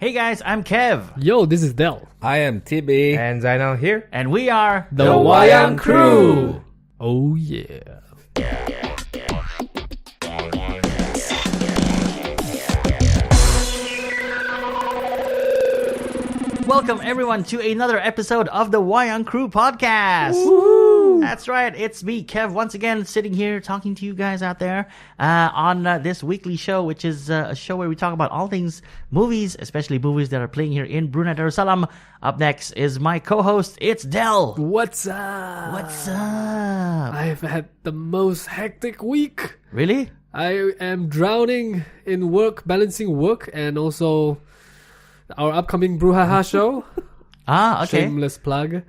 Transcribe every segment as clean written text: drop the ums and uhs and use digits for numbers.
Hey guys, I'm Kev. Yo, this is Del. I am Tibi. And Zainal here. And we are The Wayang Crew. Oh yeah. Welcome everyone to another episode of the Wayang Crew podcast. Woo! That's right, it's me, Kev, once again sitting here talking to you guys out there on this weekly show, which is a show where we talk about all things movies, especially movies that are playing here in Brunei Darussalam. Up next is my co-host, it's Del. What's up? What's up? I've had the most hectic week. Really? I am drowning in work, balancing work, and also our upcoming Brouhaha show. Okay. Shameless plug.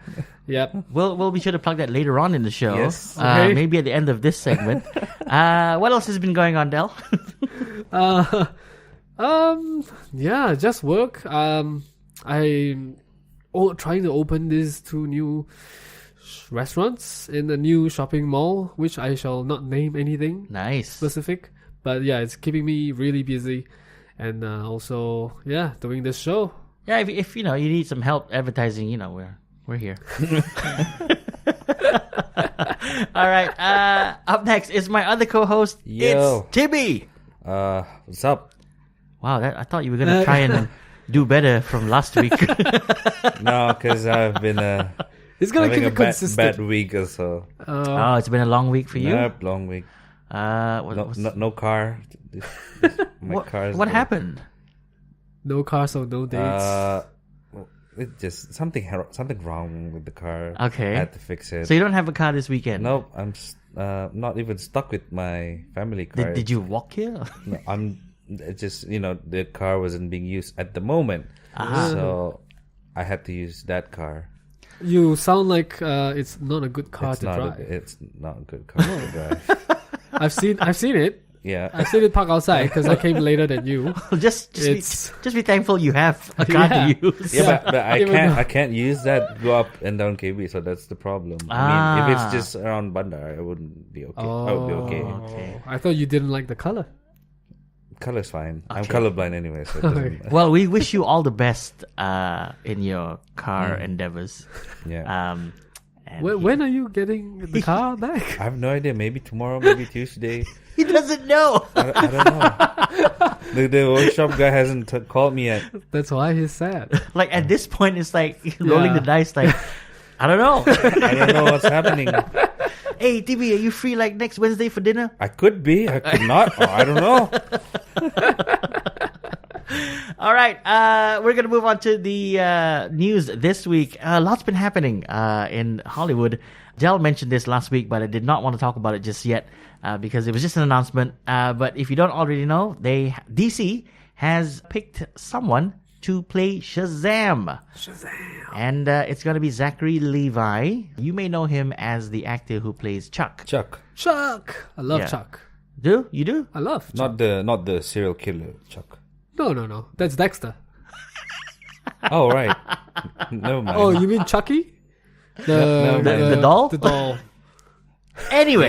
Yep. We'll be sure to plug that later on in the show. Yes. Okay. Maybe at the end of this segment. What else has been going on, Del? Yeah, just work. I'm trying to open these 2 new restaurants in a new shopping mall, which I shall not name anything Nice. specific. But yeah, it's keeping me really busy. And also, yeah, doing this show. Yeah, if you know you need some help advertising, you know we're here. All right. Up next is my other co-host. Yo. It's Tibi. What's up? Wow, I thought you were gonna try and do better from last week. No, because I've been It's gonna having keep a it bad consistent. week or so. Oh, it's been a long week for you. Yep, long week. No car. My car is what broke. happened? No car, so no dates. It just something wrong with the car. Okay. I had to fix it. So you don't have a car this weekend? Nope, I'm not even stuck with my family car. Did you walk here? No, it's just the car wasn't being used at the moment, so I had to use that car. You sound like it's not a good car It's to not drive. it's not a good car to drive. I've seen it. Yeah. I've seen it parked outside because I came later than you. just be thankful you have a car Yeah. to use. Yeah, but Even I can't use that go up and down KB, so that's the problem. I mean, if it's just around Bandar, I wouldn't be okay. I would be okay. Okay. I thought you didn't like the color. Color's fine. I'm Okay. colorblind anyway, so it doesn't, Well, we wish you all the best in your car endeavors. yeah. And When are you getting the car back? I have no idea. Maybe tomorrow, maybe Tuesday. he doesn't know. I don't know. The workshop guy hasn't called me yet. That's why he's sad. Like at this point, it's like rolling Yeah. the dice. Like I don't know. I don't know what's happening. Hey, TB, are you free like next Wednesday for dinner? I could be. I could not. Oh, I don't know. All right, we're gonna move on to the news this week. Lots been happening in Hollywood. Del mentioned this last week, but I did not want to talk about it just yet because it was just an announcement. But if you don't already know, DC has picked someone to play Shazam. And it's going to be Zachary Levi. You may know him as the actor who plays Chuck. Chuck, Chuck. I love Yeah. Chuck. Do? You do? I love Chuck. not the serial killer Chuck. No. That's Dexter. Oh right. Never mind. Oh, you mean Chucky? The doll? The doll. Anyway,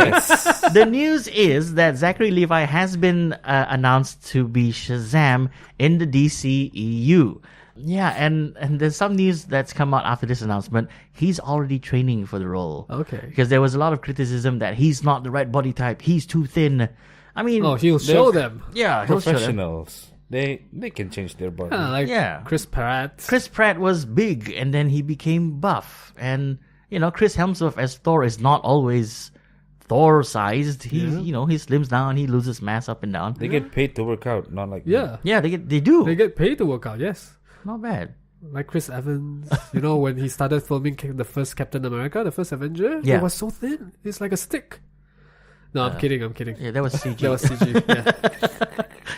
the news is that Zachary Levi has been announced to be Shazam in the DCEU. Yeah, and there's some news that's come out after this announcement. He's already training for the role. Okay. Because there was a lot of criticism that he's not the right body type. He's too thin. I mean, Oh, he'll show them. yeah, he'll show them. Professionals. They can change their body. Like Yeah. Chris Pratt. Chris Pratt was big and then he became buff. And, Chris Hemsworth as Thor is not always Thor sized. He slims down, he loses mass up and down. They get paid to work out, not like Yeah. Yeah, they do. They get paid to work out, yes. Not bad. Like Chris Evans. When he started filming the first Captain America, the first Avenger, Yeah. he was so thin. He's like a stick. No, I'm kidding. Yeah, that was CG. That was CG. Yeah.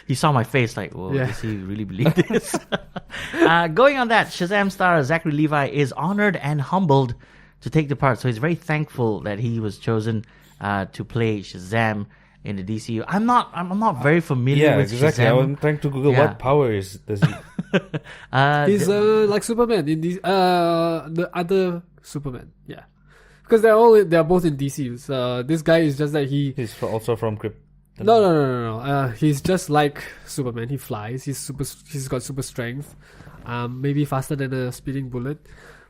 You saw my face like, whoa, Yeah. does he really believe this? Going on that, Shazam star Zachary Levi is honored and humbled to take the part. So he's very thankful that he was chosen to play Shazam in the DCU. I'm not very familiar with exactly. Shazam. I'm trying to Google Yeah. what powers does he. He's like Superman in the other Superman. Yeah. Because they're both in DCs. This guy is just that He's also from No. He's just like Superman. He flies. He's got super strength. Maybe faster than a speeding bullet,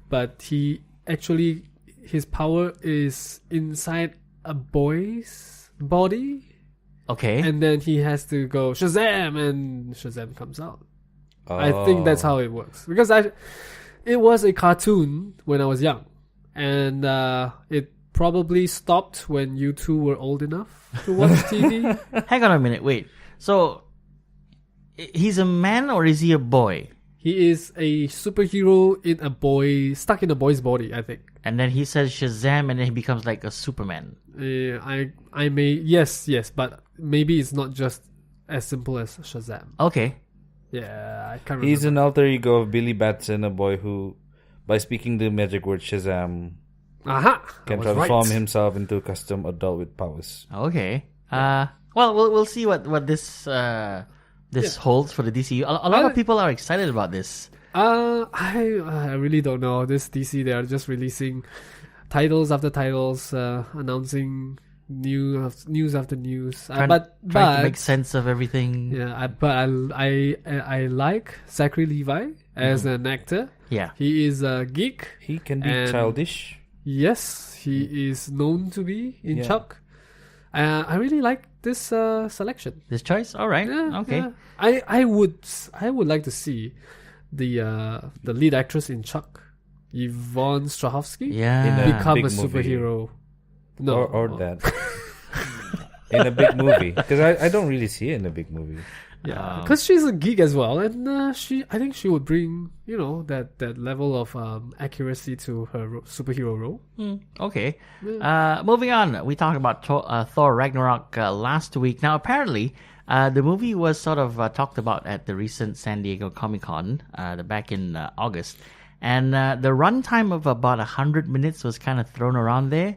but his power is inside a boy's body. Okay. And then he has to go Shazam, and Shazam comes out. I think that's how it works. Because it was a cartoon when I was young, and it probably stopped when you two were old enough to watch TV. Hang on a minute. Wait. So he's a man or is he a boy? He is a superhero stuck in a boy's body, I think. And then he says Shazam, and then he becomes like a Superman. I may yes, but maybe it's not just as simple as Shazam. Okay. Yeah, I can't remember. He's an alter ego of Billy Batson, a boy who, by speaking the magic word Shazam, can transform himself into a custom adult with powers. Okay. Well, we'll see what this holds for the DCU. A lot of people are excited about this. I really don't know. This DC, they are just releasing titles after titles, announcing news after news. Trying to make sense of everything. Yeah, but I like Zachary Levi as an actor. Yeah, he is a geek. He can be childish. Yes, he is known to be in Chuck. I really like this selection. This choice, all right. Yeah, okay. Yeah. I would like to see the lead actress in Chuck, Yvonne Strahovski, become a superhero. No, or that in a big movie, because I don't really see it in a big movie. Yeah, because she's a geek as well, and I think she would bring that level of accuracy to her superhero role. Okay. Moving on, we talked about Thor Ragnarok last week. Now, apparently, the movie was sort of talked about at the recent San Diego Comic-Con back in August, and the runtime of about 100 minutes was kind of thrown around there.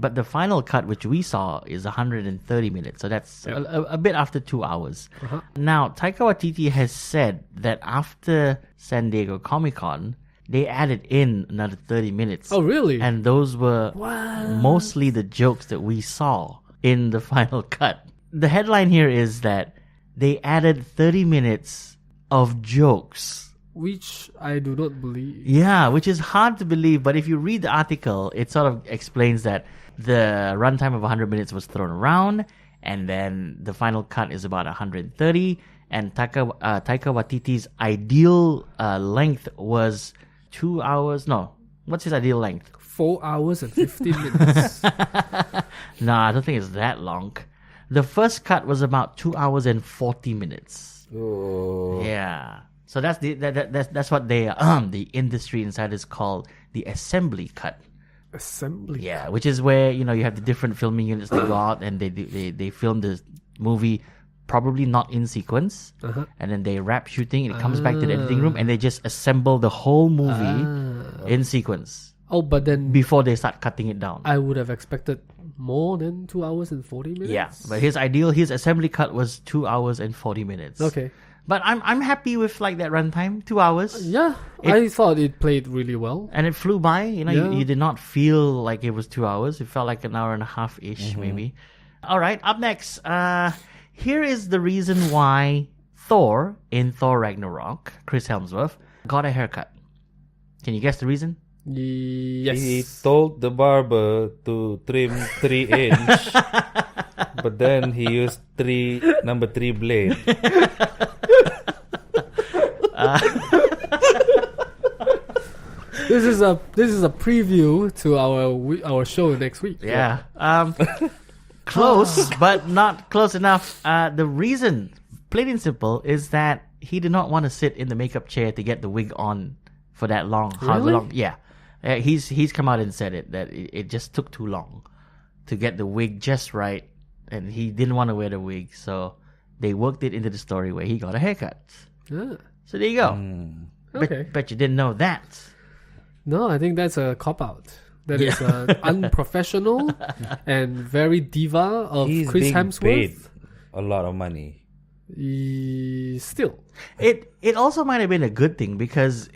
But the final cut, which we saw, is 130 minutes. So that's a bit after 2 hours. Uh-huh. Now, Taika Waititi has said that after San Diego Comic-Con, they added in another 30 minutes. Oh, really? And those were mostly the jokes that we saw in the final cut. The headline here is that they added 30 minutes of jokes. Which I do not believe. Yeah, which is hard to believe. But if you read the article, it sort of explains that the runtime of 100 minutes was thrown around, and then the final cut is about 130. And Taika Waititi's ideal length was 2 hours. No, what's his ideal length? 4 hours and 15 minutes. No, I don't think it's that long. The first cut was about 2 hours and 40 minutes. Oh. Yeah. So that's what they the industry insiders call the assembly cut. Assembly. Yeah, which is where you have the different filming units that go out and they film the movie probably not in sequence, and then they wrap shooting. And it comes back to the editing room and they just assemble the whole movie in sequence. Oh, but then before they start cutting it down, I would have expected more than 2 hours and 40 minutes. Yeah, but his assembly cut was 2 hours and 40 minutes. Okay. But I'm happy with like that runtime, 2 hours. Yeah, I thought it played really well, and it flew by. You did not feel like it was 2 hours. It felt like an hour and a half ish, maybe. All right, up next. Here is the reason why Thor in Thor Ragnarok, Chris Hemsworth, got a haircut. Can you guess the reason? Yes. He told the barber to trim 3 inch, but then he used number 3 blade. This is a preview to our show next week. Yeah. Close, but not close enough. The reason, plain and simple, is that he did not want to sit in the makeup chair to get the wig on for that long. However long? Yeah. He's come out and said that it just took too long to get the wig just right, and he didn't want to wear the wig, so they worked it into the story where he got a haircut. Yeah. So there you go. Okay. Bet you didn't know that. No, I think that's a cop-out. That is unprofessional and very diva of Chris Hemsworth. Paid a lot of money. Still. It also might have been a good thing because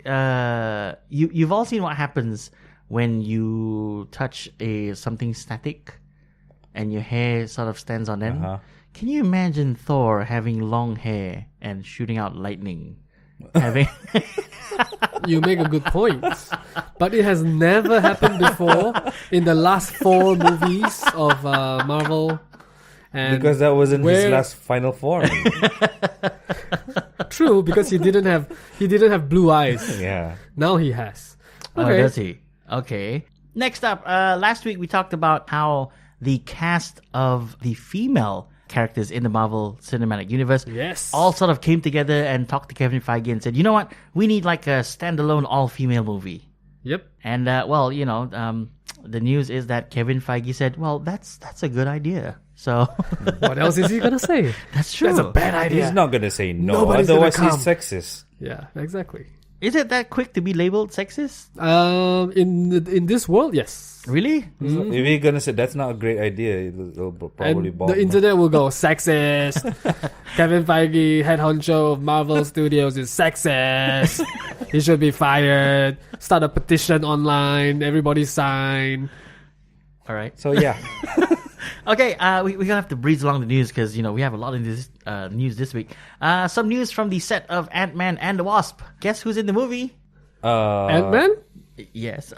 you've all seen what happens when you touch something static and your hair sort of stands on end. Can you imagine Thor having long hair and shooting out lightning? Having You make a good point. But it has never happened before in the last 4 movies of Marvel. And because that wasn't his last final form. True, because he didn't have blue eyes. Yeah. Now he has. Oh, does he? Okay. Next up, last week we talked about how the cast of the female characters in the Marvel Cinematic Universe all sort of came together and talked to Kevin Feige and said, you know what? We need like a standalone all-female movie. Yep. And, the news is that Kevin Feige said, well, that's a good idea. So what else is he going to say? That's true. That's a bad idea. He's not going to say no. Nobody's otherwise gonna he's sexist. Yeah, exactly. Is it that quick to be labeled sexist? In this world, yes. Really? If you're gonna say that's not a great idea, it'll probably bomb. The internet will go sexist. Kevin Feige, head honcho of Marvel Studios, is sexist. He should be fired. Start a petition online. Everybody sign. All right. So yeah. Okay, we're gonna have to breeze along the news because we have a lot of this news this week. Some news from the set of Ant-Man and the Wasp. Guess who's in the movie? Ant-Man? Yes,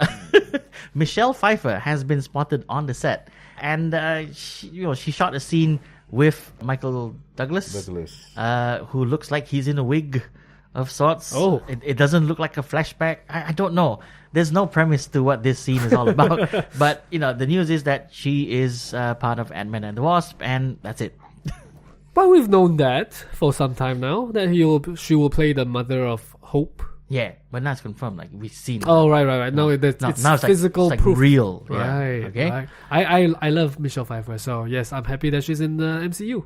Michelle Pfeiffer has been spotted on the set, and she shot a scene with Michael Douglas, who looks like he's in a wig of sorts. Oh, it doesn't look like a flashback. I don't know. There's no premise to what this scene is all about. But the news is that she is part of Ant-Man and the Wasp, and that's it. But we've known that for some time now, that she will play the mother of Hope. Yeah, but now it's confirmed. Like we've seen. Oh, right. No, it's physical it's like proof. Real. Yeah. Right. Okay. Right. I love Michelle Pfeiffer, so yes, I'm happy that she's in the MCU.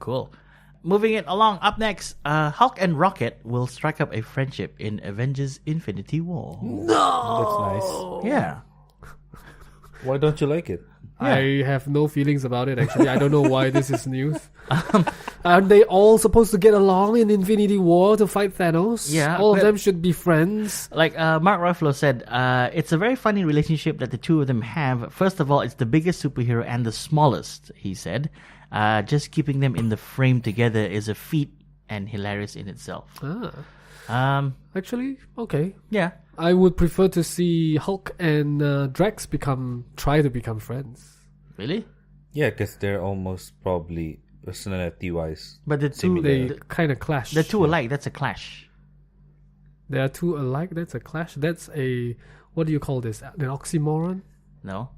Cool. Moving it along, up next, Hulk and Rocket will strike up a friendship in Avengers Infinity War. No! That's nice. Yeah. Why don't you like it? I have no feelings about it, actually. I don't know why this is news. Aren't they all supposed to get along in Infinity War to fight Thanos? Yeah. All of them should be friends. Like Mark Ruffalo said, it's a very funny relationship that the two of them have. First of all, it's the biggest superhero and the smallest, he said. Just keeping them in the frame together is a feat and hilarious in itself. Actually, okay. Yeah. I would prefer to see Hulk and Drax try to become friends. Really? Yeah, because they're almost probably personality-wise. But the two, they kind of clash. The two alike, that's a clash. They are two alike, that's a clash. That's a, what do you call this? An oxymoron? No.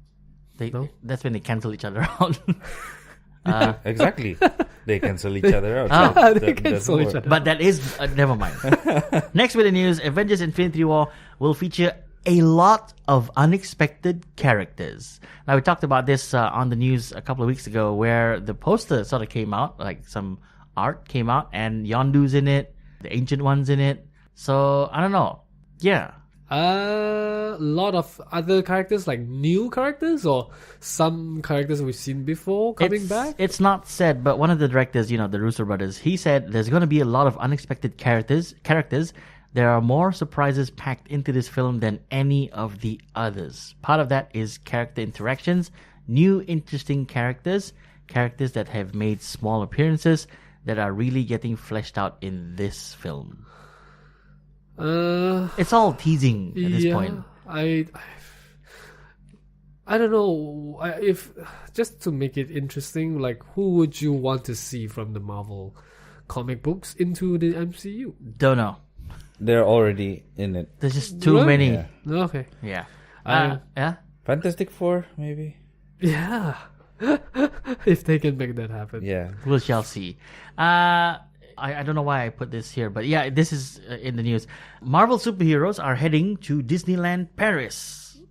No? That's when they cancel each other out. Exactly. They cancel each other out. They cancel each other. But that is never mind. Next with the news, Avengers Infinity War will feature a lot of unexpected characters. Now we talked about this on the news a couple of weeks ago, where the poster sort of came out, like some art came out, and Yondu's in it, the Ancient One's in it. So I don't know. Yeah. A lot of other characters, like new characters, or some characters we've seen before coming back? It's not said, but one of the directors, the Russo brothers, he said there's going to be a lot of unexpected characters. There are more surprises packed into this film than any of the others. Part of that is character interactions, new interesting characters that have made small appearances that are really getting fleshed out in this film. It's all teasing at this point. I don't know. If just to make it interesting, like who would you want to see from the Marvel comic books into the MCU? Don't know. They're already in it. There's just too many. Yeah. Okay. Yeah. Yeah. Fantastic Four, maybe. Yeah. If they can make that happen. Yeah. We shall see. I don't know why I put this here, but yeah, this is in the news. Marvel superheroes are heading to Disneyland Paris.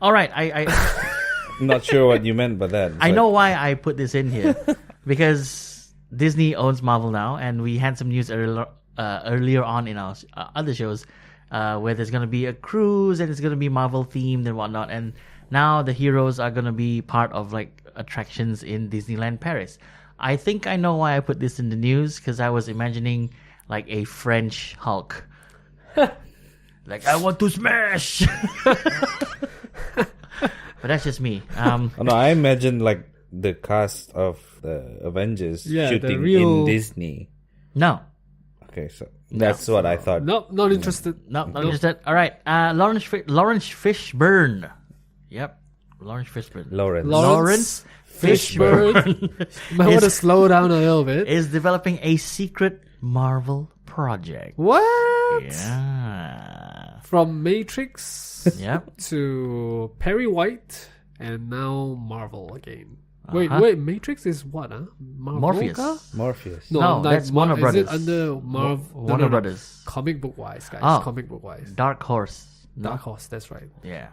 All right, I'm not sure what you meant by that. I know why I put this in here. Because Disney owns Marvel now, and we had some news earlier on in our other shows where there's going to be a cruise and it's going to be Marvel themed and whatnot. And now the heroes are going to be part of like attractions in Disneyland Paris. I think I know why I put this in the news, because I was imagining like a French Hulk. Like, I want to smash! But that's just me. No, I imagine like the cast of the Avengers Yeah, shooting real- in Disney. No. Okay, so that's what I thought. Nope, not interested. No, not interested. All right. Lawrence Fishburne. Yep. Lawrence Fishburne. Lawrence Fishburne. You might want to slow down a little bit. Is developing a secret Marvel project. What? Yeah. From Matrix Yep. to Perry White and now Marvel again. Wait, Matrix is what, huh? Morpheus. No, that's Warner Brothers. Is it under Warner Brothers. Comic book wise, guys. Oh. Comic book wise. Dark Horse. No? Dark Horse, that's right. Yeah.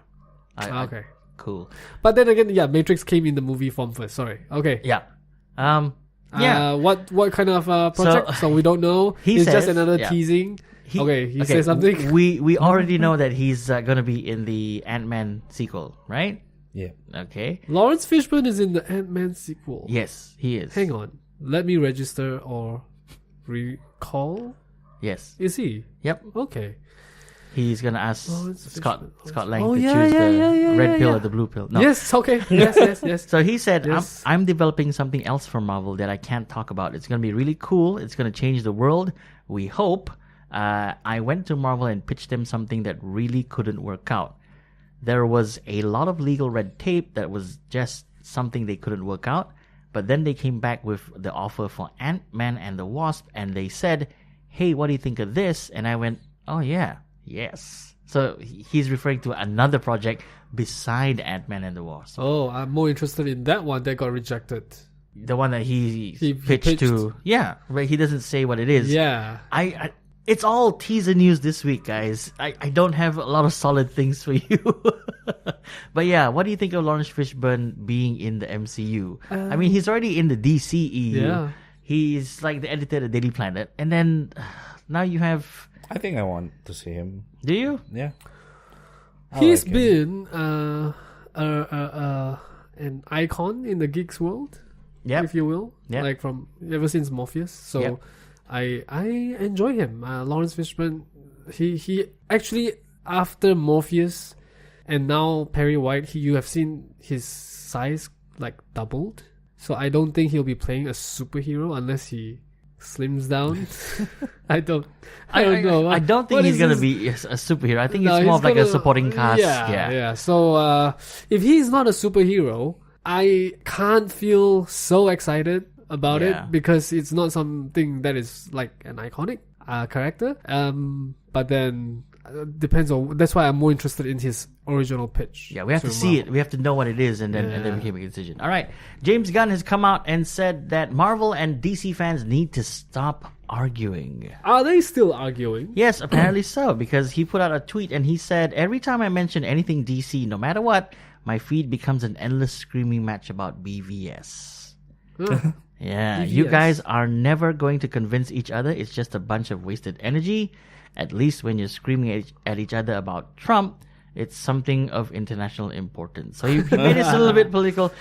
Okay. Cool. But then again, yeah, Matrix came in the movie form first. Sorry. Okay. Yeah. Yeah. What kind of project? So we don't know. He it's says, just another yeah. teasing. He says something. We already know that he's gonna be in the Ant-Man sequel, right? Yeah. Okay. Lawrence Fishburne is in the Ant-Man sequel. Yes, he is. Hang on. Let me register or recall. Yes. Is he? Yep. Okay. He's gonna ask Lawrence Scott Fishburne. Lang Oh, to yeah, choose yeah, the yeah, red pill yeah. or the blue pill. No. Yes. Okay. Yes. So he said, Yes. I'm developing something else for Marvel that I can't talk about. It's going to be really cool. It's going to change the world. We hope. I went to Marvel and pitched them something that really couldn't work out. There was a lot of legal red tape that was just something they couldn't work out. But then they came back with the offer for Ant-Man and the Wasp, and they said, hey, what do you think of this? And I went, oh yeah, yes. So he's referring to another project beside Ant-Man and the Wasp. Oh, I'm more interested in that one that got rejected. The one that he pitched. to. Yeah, but he doesn't say what it is. Yeah. I it's all teaser news this week, guys. I don't have a lot of solid things for you. But yeah, what do you think of Laurence Fishburne being in the MCU? I mean, he's already in the DCEU. Yeah. He's like the editor of Daily Planet. And then now you have... I think I want to see him. Do you? Yeah. He's like been an icon in the geeks world, Yeah. if you will. Yep. Like from ever since Morpheus. So Yep. I enjoy him. Lawrence Fishburne, he actually, after Morpheus and now Perry White, you have seen his size like doubled. So I don't think he'll be playing a superhero unless he slims down. I don't know. I don't think What he's is going to his- be a superhero. I think No, it's more he's of like a gonna- supporting cast. Yeah. So if he's not a superhero, I can't feel so excited about Yeah. it because it's not something that is like an iconic character. But then depends on. That's why I'm more interested in his original pitch. Yeah, we have to see it. We have to know what it is, and then we can make a decision. All right, James Gunn has come out and said that Marvel and DC fans need to stop arguing. Are they still arguing? Yes, apparently so, because he put out a tweet and he said, every time I mention anything DC, no matter what, my feed becomes an endless screaming match about BVS. Yeah, you BVS. guys are never going to convince each other. It's just a bunch of wasted energy. At least when you're screaming at each other about Trump, it's something of international importance. So he made this a little bit political.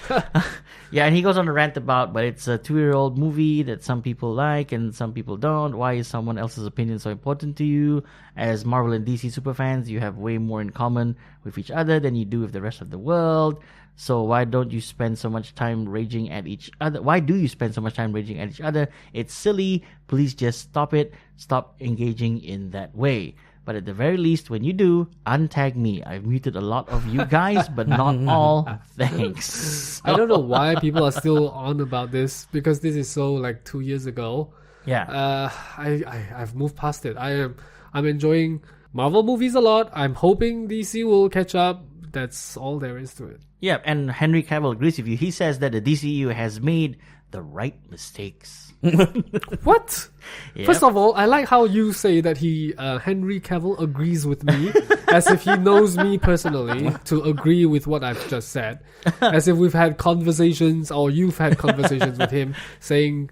Yeah, and he goes on a rant about, but it's a 2-year-old movie that some people like and some people don't. Why is someone else's opinion so important to you? As Marvel and DC superfans, you have way more in common with each other than you do with the rest of the world. So why don't you spend so much time raging at each other? Why do you spend so much time raging at each other? It's silly. Please just stop it. Stop engaging in that way. But at the very least, when you do, untag me. I've muted a lot of you guys, but not all. Thanks. I don't know why people are still on about this because this is so like 2 years ago. Yeah. I've moved past it. I'm enjoying Marvel movies a lot. I'm hoping DC will catch up. That's all there is to it. Yeah, and Henry Cavill agrees with you. He says that the DCEU has made the right mistakes. What? Yep. First of all, I like how you say that Henry Cavill agrees with me, as if he knows me personally to agree with what I've just said, as if we've had conversations or you've had conversations with him,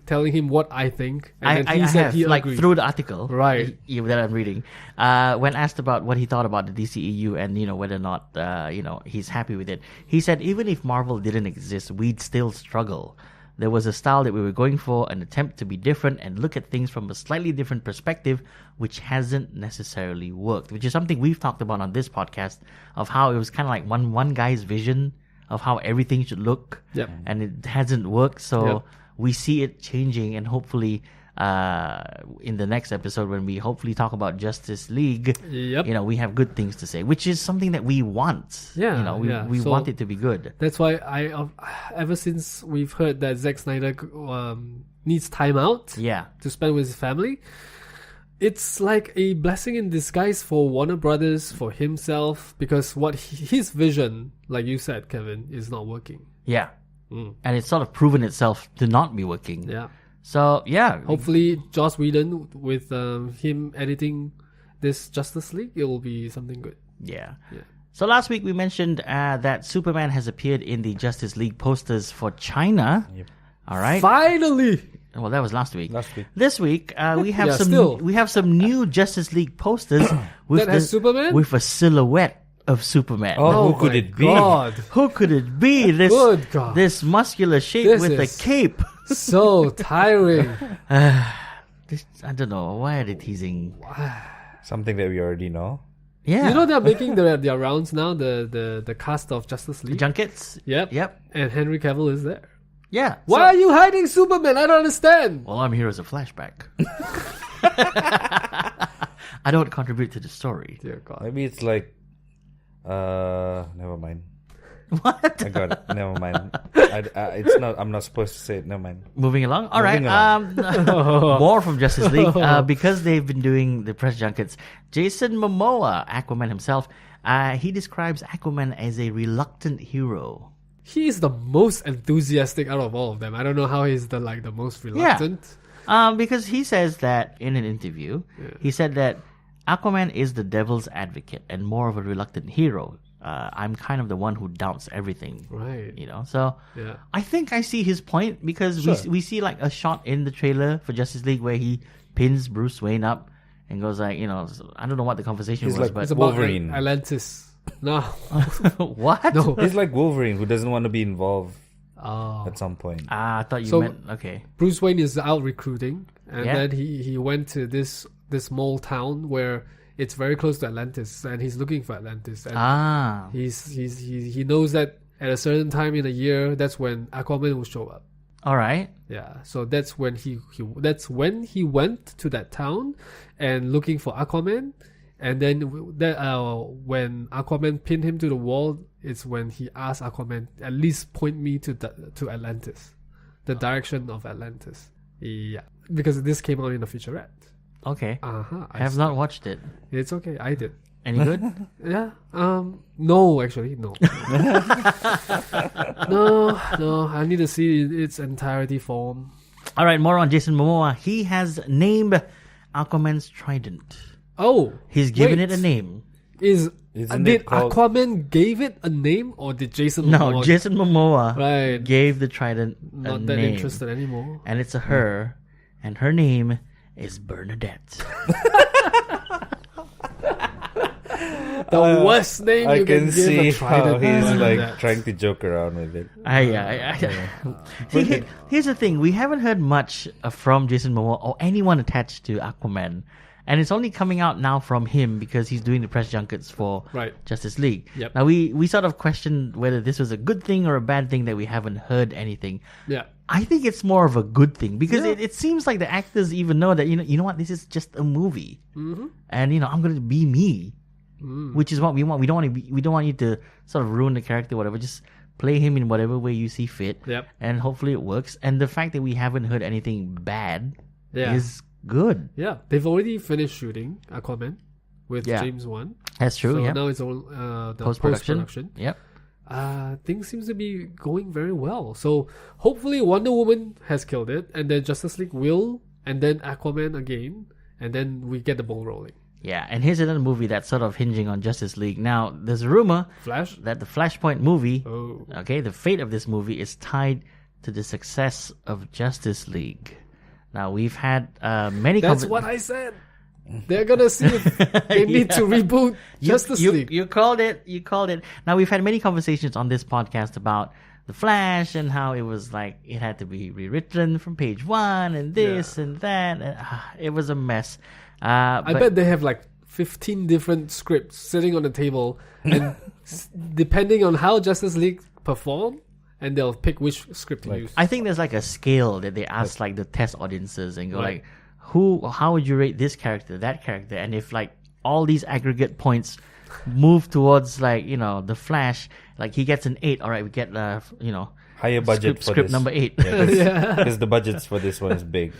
telling him what I think, and then he said have, he like agreed. through the article, Right. that I'm reading. When asked about what he thought about the DCEU and whether or not he's happy with it, he said even if Marvel didn't exist, we'd still struggle. There was a style that we were going for, an attempt to be different and look at things from a slightly different perspective, which hasn't necessarily worked, which is something we've talked about on this podcast of how it was kind of like one guy's vision of how everything should look. Yep. And it hasn't worked. So we see it changing, and hopefully in the next episode when we hopefully talk about Justice League, we have good things to say, which is something that we want. We want it to be good. That's why ever since we've heard that Zack Snyder needs time out to spend with his family, it's like a blessing in disguise for Warner Brothers, for himself, because his vision, like you said, Kevin, is not working. Yeah. And it's sort of proven itself to not be working. Yeah. So, hopefully Joss Whedon, with him editing this Justice League, it will be something good. Yeah. So last week we mentioned that Superman has appeared in the Justice League posters for China. Yep. All right. Finally! Well, that was last week. This week we have some new Justice League posters has Superman with a silhouette of Superman. Oh, who could it be? Who could it be? This muscular shape with a cape. So tiring. I don't know. Why are they teasing? Something that we already know. Yeah. They're making their rounds now. The cast of Justice League. The junkets. Yep. And Henry Cavill is there. Yeah. Why are you hiding Superman? I don't understand. Well, I'm here as a flashback. I don't contribute to the story. Dear God. Maybe it's like, never mind. What? I got it. Never mind. It's not. I'm not supposed to say it. Never mind. Moving along. All right. More from Justice League because they've been doing the press junkets. Jason Momoa, Aquaman himself, he describes Aquaman as a reluctant hero. He's the most enthusiastic out of all of them. I don't know how he's the most reluctant. Because he says that in an interview, he said that Aquaman is the devil's advocate and more of a reluctant hero. I'm kind of the one who doubts everything. Right. So I think I see his point because we see like a shot in the trailer for Justice League where he pins Bruce Wayne up and goes like, I don't know what the conversation was, but it's about Wolverine. Atlantis. No. What? No. He's like Wolverine who doesn't want to be involved at some point. I thought you meant, okay. Bruce Wayne is out recruiting, and then he went to this small town where it's very close to Atlantis, and he's looking for Atlantis. And he knows that at a certain time in the year, that's when Aquaman will show up. All right. Yeah. So that's when he went to that town and looking for Aquaman. And then when Aquaman pinned him to the wall, it's when he asked Aquaman, at least point me to Atlantis, the direction of Atlantis. Yeah, because this came out in a featurette. Okay. I have not watched it. It's okay. I did. Any good? Yeah. No, actually, no. No. I need to see its entirety form. All right. More on Jason Momoa. He has named Aquaman's Trident. Oh, he's given it a name. Did Aquaman gave it a name, or did Jason Momoa? No, Jason Momoa gave the Trident a name. Not that interested anymore. And it's a her, and her name is Bernadette. The worst name you can give a Trident. He's like trying to joke around with it. Here's the thing: we haven't heard much from Jason Momoa or anyone attached to Aquaman. And it's only coming out now from him because he's doing the press junkets for Justice League. Yep. Now, we sort of questioned whether this was a good thing or a bad thing that we haven't heard anything. Yeah. I think it's more of a good thing because it seems like the actors even know that, you know what, this is just a movie. Mm-hmm. And, I'm going to be me, which is what we want. We don't want you to sort of ruin the character, whatever. Just play him in whatever way you see fit. Yep. And hopefully it works. And the fact that we haven't heard anything bad is good. Yeah, they've already finished shooting Aquaman with James Wan. That's true. So now it's all the post-production. Yep. Things seems to be going very well. So hopefully Wonder Woman has killed it, and then Justice League will, and then Aquaman again, and then we get the ball rolling. Yeah, and here's another movie that's sort of hinging on Justice League. Now, there's a rumor that the Flashpoint movie, the fate of this movie is tied to the success of Justice League. Now, we've had many... That's what I said. They're going to see if they need to reboot Justice League. You called it. Now, we've had many conversations on this podcast about The Flash and how it was like it had to be rewritten from page one and this and that. And, it was a mess. I bet they have like 15 different scripts sitting on the table. And depending on how Justice League perform, and they'll pick which script to use. I think there's like a scale that they ask like the test audiences and go like, how would you rate this character, that character, and if like all these aggregate points move towards like the Flash, like he gets an 8. All right, we get higher budget for script this. number 8. Because the budgets for this one is big.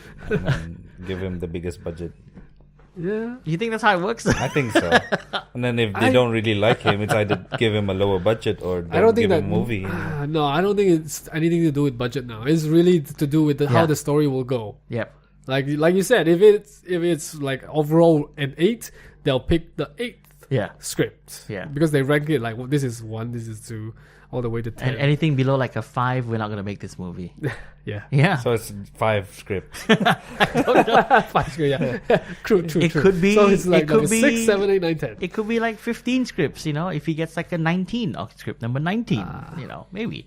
Give him the biggest budget. Yeah. You think that's how it works? I think so. And then if they don't really like him, it's either give him a lower budget or give him a movie. No, I don't think it's anything to do with budget now. It's really to do with how the story will go. Yep. Like you said, if it's like overall an 8, they'll pick the 8th script. Yeah. Because they rank it like, well, this is 1, this is 2, all the way to 10. And anything below like a 5, we're not going to make this movie. Yeah. So it's 5 scripts. 5 scripts, yeah. True. It could be. So it's like it could be 6, 7, 8, 9, 10. It could be like 15 scripts, if he gets like a 19 or script number 19, maybe.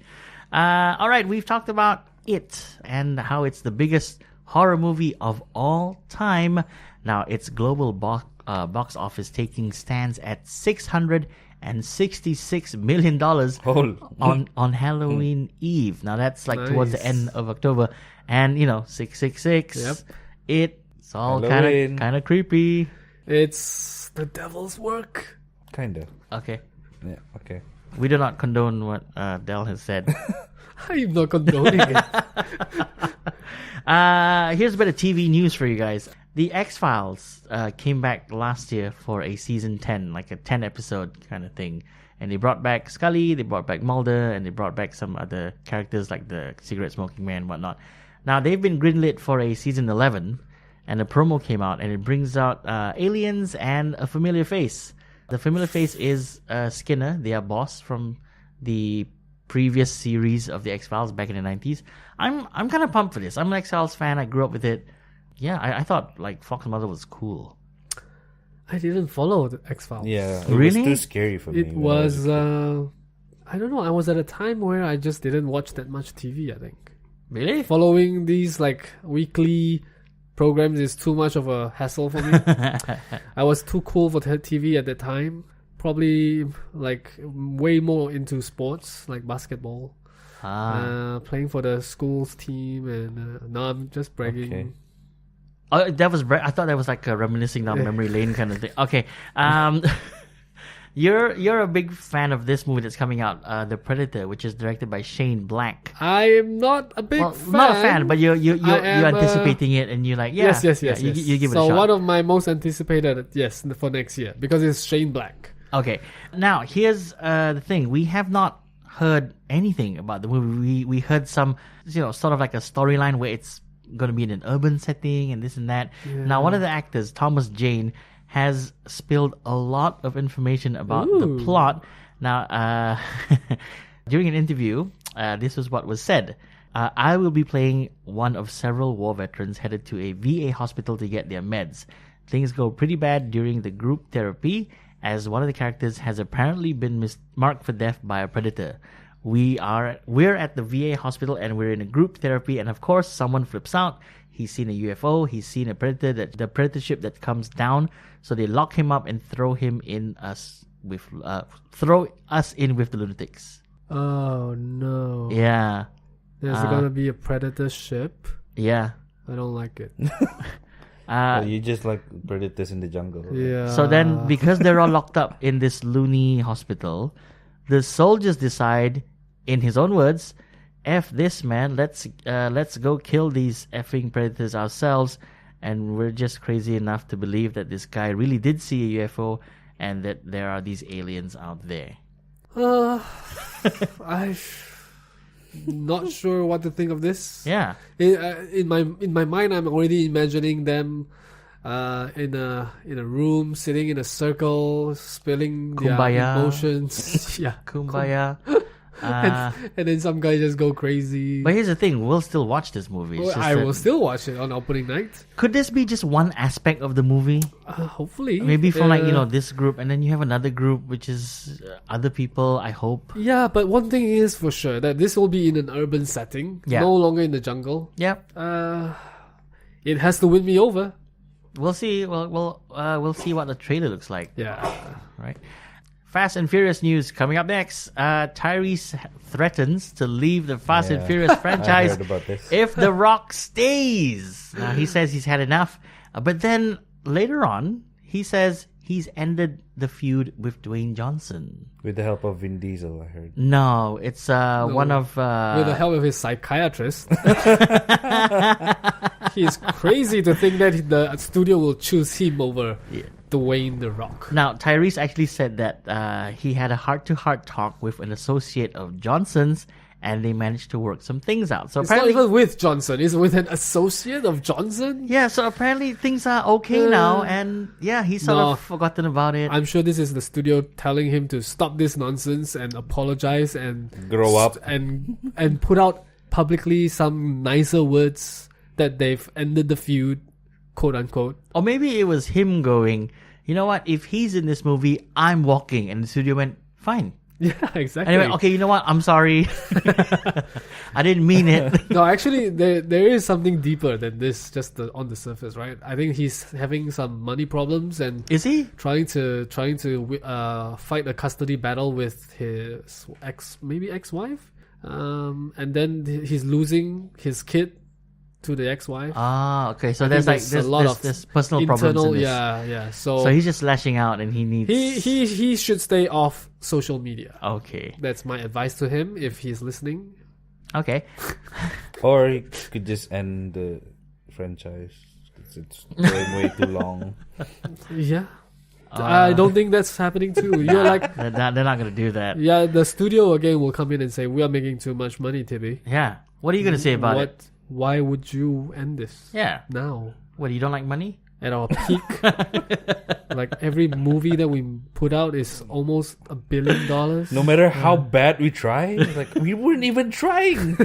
All right, we've talked about it and how it's the biggest horror movie of all time. Now, its global box office taking stands at $666 million on Halloween Eve. Now, that's like towards the end of October. And, 666. Yep. It's all kind of creepy. It's the devil's work. Kind of. Okay. Yeah, okay. We do not condone what Del has said. I'm not condoning it. Here's a bit of TV news for you guys. The X-Files came back last year for a season 10, like a 10 episode kind of thing. And they brought back Scully, they brought back Mulder, and they brought back some other characters like the cigarette smoking man and whatnot. Now, they've been greenlit for a season 11, and a promo came out, and it brings out aliens and a familiar face. The familiar face is Skinner, their boss from the previous series of the X-Files back in the 90s. I'm kind of pumped for this. I'm an X-Files fan. I grew up with it. Yeah, I thought like Fox and Mulder was cool. I didn't follow the X-Files. Yeah, it really? was too scary for me. It was, I don't know. I was at a time where I just didn't watch that much TV, I think. Really? Following these like weekly programs is too much of a hassle for me. I was too cool for TV at that time. Probably like way more into sports like basketball. Playing for the school's team, and now I'm just bragging. Okay. Oh, that was I thought that was like a reminiscing down memory lane kind of thing. Okay. You're a big fan of this movie that's coming out, The Predator, which is directed by Shane Black. I am not a big fan. Not a fan, but you're anticipating it, and you're like, yes. You give it a shot. So one of my most anticipated, for next year, because it's Shane Black. Okay. Now, here's the thing. We have not heard anything about the movie. We heard some, sort of like a storyline where it's going to be in an urban setting and this and that. Yeah. Now, one of the actors, Thomas Jane, has spilled a lot of information about the plot. Now, during an interview, this was what was said. I will be playing one of several war veterans headed to a VA hospital to get their meds. Things go pretty bad during the group therapy, as one of the characters has apparently been marked for death by a predator. We're at the VA hospital and we're in a group therapy, and of course someone flips out. He's seen a UFO, he's seen a predator, the predator ship that comes down, so they lock him up and throw us in with the lunatics. Oh no. Yeah. There's gonna be a predator ship. Yeah. I don't like it. You just like predators in the jungle. Right? Yeah. So then, because they're all locked up in this loony hospital, the soldiers decide, in his own words, F this, man, let's go kill these effing predators ourselves. And we're just crazy enough to believe that this guy really did see a UFO and that there are these aliens out there. I'm not sure what to think of this. Yeah. In my mind, I'm already imagining them in a room, sitting in a circle, spilling Kumbaya. their emotions. Yeah, Kumbaya. And then some guy just go crazy. But here's the thing, we'll still watch this movie. I will still watch it on opening night. Could this be just one aspect of the movie? Hopefully. Maybe from this group, and then you have another group which is other people, I hope. Yeah, but one thing is for sure, that this will be in an urban setting. Yeah. No longer in the jungle. Yep. It has to win me over. We'll see. We'll see what the trailer looks like. Yeah. Right. Fast and Furious news coming up next. Tyrese threatens to leave the Fast and Furious franchise I heard about this. if The Rock stays. Now, he says he's had enough. But then later on, he says he's ended the feud with Dwayne Johnson. With the help of Vin Diesel, I heard. No, it's one of... with the help of his psychiatrist. He's crazy to think that the studio will choose him over Dwayne The Rock. Now, Tyrese actually said that he had a heart-to-heart talk with an associate of Johnson's, and they managed to work some things out. So It's apparently, not even with Johnson. It's with an associate of Johnson. yeah. So apparently things are okay now, and he's sort of forgotten about it. I'm sure this is the studio telling him to stop this nonsense and apologize and Grow up. and put out publicly some nicer words that they've ended the feud, quote unquote. Or maybe it was him going, you know what? If he's in this movie, I'm walking, and the studio went, fine. Yeah, exactly. Anyway, okay, you know what? I'm sorry. I didn't mean it. No, actually, there is something deeper than this, just on the surface, right? I think he's having some money problems and Is he? trying to fight a custody battle with his ex-wife, and then he's losing his kid to the ex-wife. Ah, okay. So I there's think like there's a lot of there's personal internal, problems in this. yeah. So So he's just lashing out, and he needs. he should stay off social media. Okay. That's my advice to him if he's listening. Okay. Or he could just end the franchise. It's going way too long. Yeah. I don't think that's happening too. You're like, They're not gonna do that. yeah, the studio again will come in and say, we are making too much money, Tibby. Yeah. What are you gonna say about it? Why would you end this Yeah. now? What, you don't like money? At our peak, like every movie that we put out is almost $1 billion. No matter how bad we try, like we weren't even trying.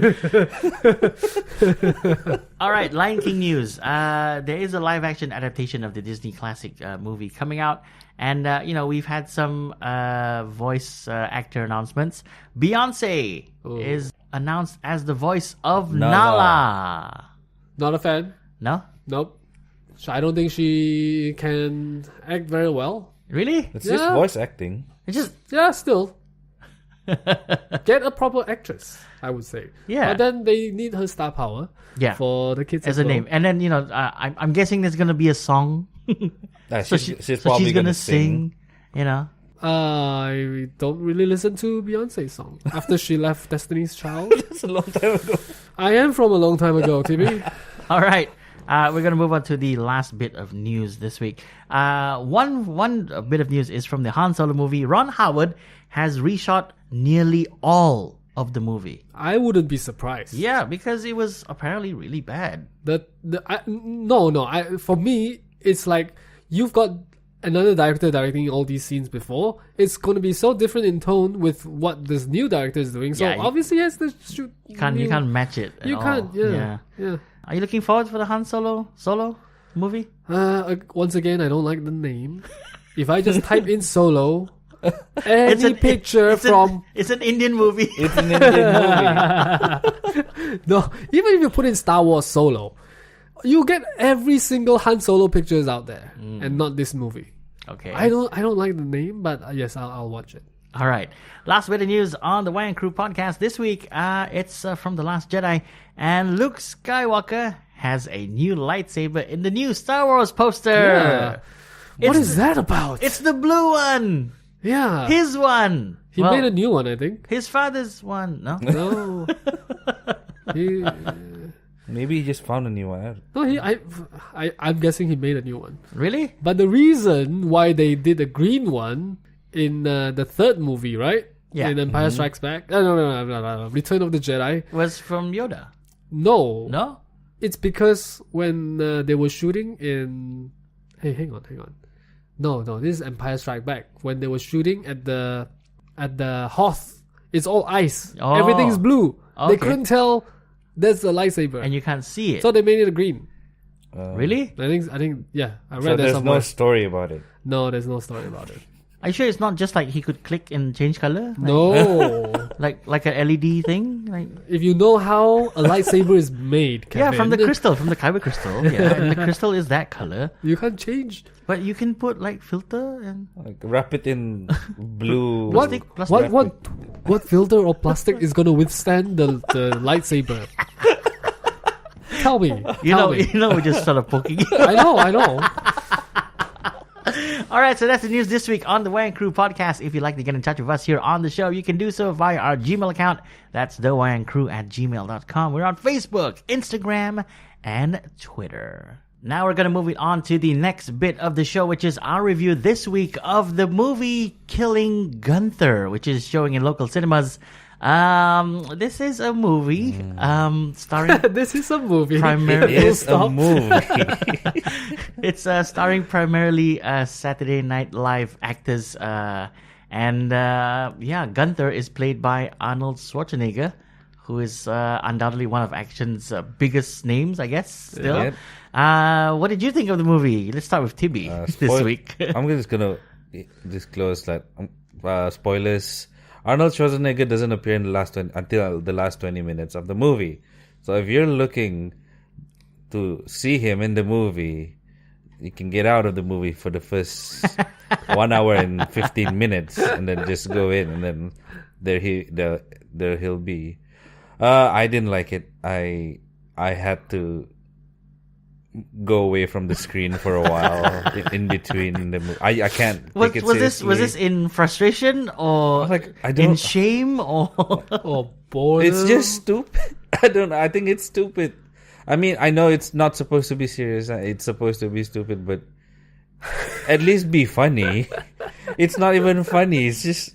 All right, Lion King news. There is a live-action adaptation of the Disney classic movie coming out, and we've had some voice actor announcements. Beyonce is announced as the voice of Nala. Not a fan. No, Nope. So I don't think she can act very well. really? It's just voice acting. It's just Yeah, still. Get a proper actress, I would say. Yeah. But then they need her star power for the kids as as a well. name, and then I'm guessing there's gonna be a song. So She's probably gonna sing. You know. I don't really listen to Beyonce's song after she left Destiny's Child. That's a long time ago. I am from a long time ago, Timmy. All right. We're going to move on to the last bit of news this week. One bit of news is from the Han Solo movie. Ron Howard has reshot nearly all of the movie. I wouldn't be surprised. Yeah, because it was apparently really bad. For me, it's like you've got another director directing all these scenes before. It's going to be so different in tone with what this new director is doing. So obviously, he has to shoot. You can't match it. At You all. can't. Yeah. Are you looking forward for the Han Solo movie? Once again, I don't like the name. If I just type in Solo, any picture it's an Indian movie. It's an Indian movie. No, even if you put in Star Wars Solo, you get every single Han Solo pictures out there, and not this movie. Okay. I don't like the name, but yes, I'll watch it. All right. Last bit of news on the Wayang Crew podcast this week. It's from The Last Jedi. And Luke Skywalker has a new lightsaber in the new Star Wars poster. Yeah. What is that about? It's the blue one. Yeah. His one. He made a new one, I think. His father's one. No? No. Maybe he just found a new one. I'm guessing he made a new one. Really? But the reason why they did a green one in the third movie, right? Yeah. In Empire Strikes Back. No. Return of the Jedi. Was from Yoda. No. No? It's because when they were shooting in... Hey, hang on. No, this is Empire Strikes Back. When they were shooting at the Hoth, it's all ice. Oh. Everything's blue. Okay. They couldn't tell that's a lightsaber. And you can't see it. So they made it a green. Really? I think, yeah. I read So that there's somewhere. no story about it. No, there's no story about it. Are you sure it's not just like he could click and change color? No. Like a LED thing? Like If you know how a lightsaber is made, Kevin, yeah, from the crystal, from the kyber crystal. Yeah, and the crystal is that color. you can't change. But you can put like filter and Like, wrap it in blue. Plastic. What filter or plastic is gonna withstand the lightsaber? Tell me. we're just sort of poking you. I know. All right, so that's the news this week on the Wayang Crew podcast. If you'd like to get in touch with us here on the show, you can do so via our Gmail account. That's thewayangcrew@gmail.com. We're on Facebook, Instagram, and Twitter. Now we're going to move it on to the next bit of the show, which is our review this week of the movie Killing Gunther, which is showing in local cinemas. This is a movie starring... This is a movie. Primarily, It is a movie. It's starring primarily Saturday Night Live actors. Gunther is played by Arnold Schwarzenegger, who is undoubtedly one of action's biggest names, I guess, still. Yep. What did you think of the movie? Let's start with Tibi this week. I'm just going to disclose that spoilers. Arnold Schwarzenegger doesn't appear in until the last 20 minutes of the movie. So if you're looking to see him in the movie, you can get out of the movie for the first 1 hour and 15 minutes, and then just go in, and then there he'll be. I didn't like it. I had to go away from the screen for a while in between the movie. I can't take it seriously. Was this in frustration or in shame or boredom? It's just stupid. I think it's stupid. I mean, I know it's not supposed to be serious. It's supposed to be stupid, but at least be funny. It's not even funny. It's just...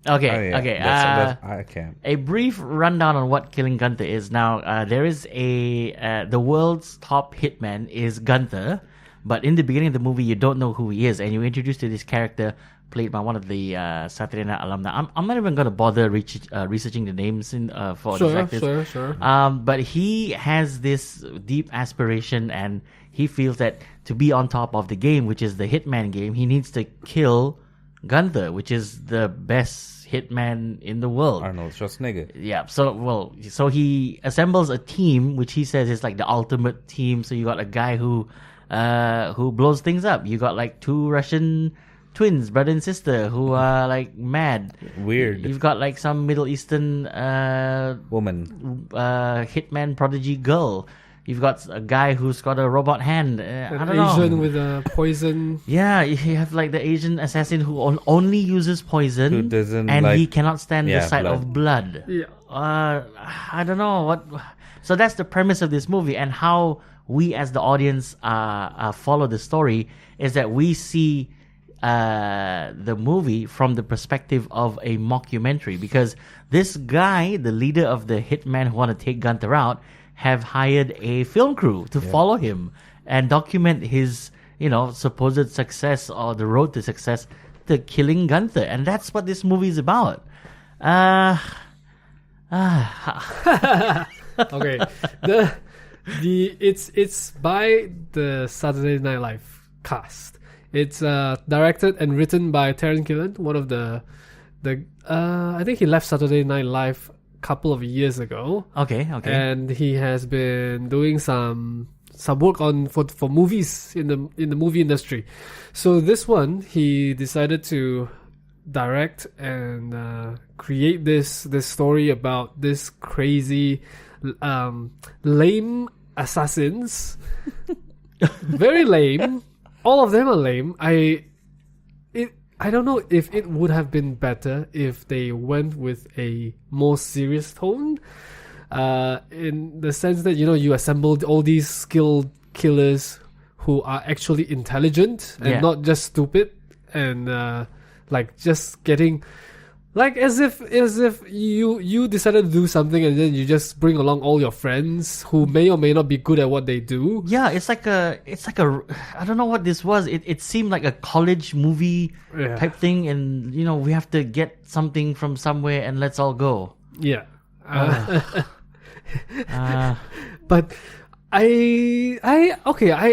Okay. I can't. A brief rundown on what Killing Gunther is. Now, there is the world's top hitman is Gunther, but in the beginning of the movie, you don't know who he is, and you're introduced to this character played by one of the Saturday Night alumni. I'm not even going to bother researching the names for these actors. Sure. But he has this deep aspiration, and he feels that to be on top of the game, which is the hitman game, he needs to kill Gunther, which is the best hitman in the world. Arnold Schwarzenegger. Yeah. So he assembles a team, which he says is like the ultimate team. So you got a guy who blows things up. You got like two Russian twins, brother and sister, who are like mad. Weird. You've got like some Middle Eastern woman, hitman prodigy girl. You've got a guy who's got a robot hand. I don't know. Asian with a poison. Yeah, you have like the Asian assassin who only uses poison, who doesn't he cannot stand the sight of blood. Yeah. I don't know what. So that's the premise of this movie, and how we as the audience follow the story is that we see the movie from the perspective of a mockumentary, because this guy, the leader of the hitman who want to take Gunther out, have hired a film crew to follow him and document his, supposed success or the road to success to killing Gunther. And that's what this movie is about. Okay. It's by the Saturday Night Live cast. It's directed and written by Taron Killam, one of the I think he left Saturday Night Live couple of years ago. Okay. And he has been doing some work for movies in the movie industry. So this one, he decided to direct and create this story about this crazy lame assassins. Very lame. All of them are lame. I don't know if it would have been better if they went with a more serious tone, in the sense that, you assembled all these skilled killers who are actually intelligent and not just stupid, and just getting as if you decided to do something and then you just bring along all your friends who may or may not be good at what they do. Yeah, it's like a I don't know what this was. It seemed like a college movie type thing, and we have to get something from somewhere and let's all go. Yeah. But I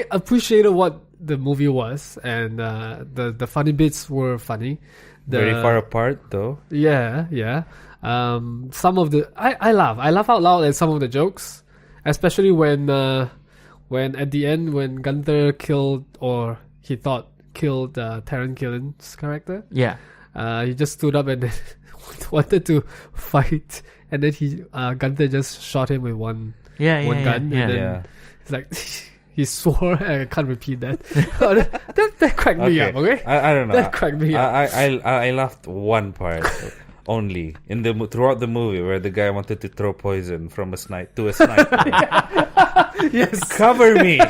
appreciated what the movie was, and the funny bits were funny. Very far apart, though. Yeah. Some of the I laugh out loud at some of the jokes, especially when at the end when Gunther killed, or he thought killed, Taron Killen's character. Yeah. He just stood up and wanted to fight, and then Gunther just shot him with one gun, and then it's like he swore. I can't repeat that. that cracked me up. Okay, I don't know. That cracked me up. I laughed one part only throughout the movie where the guy wanted to throw poison from a snipe to a snipe. Yes, cover me.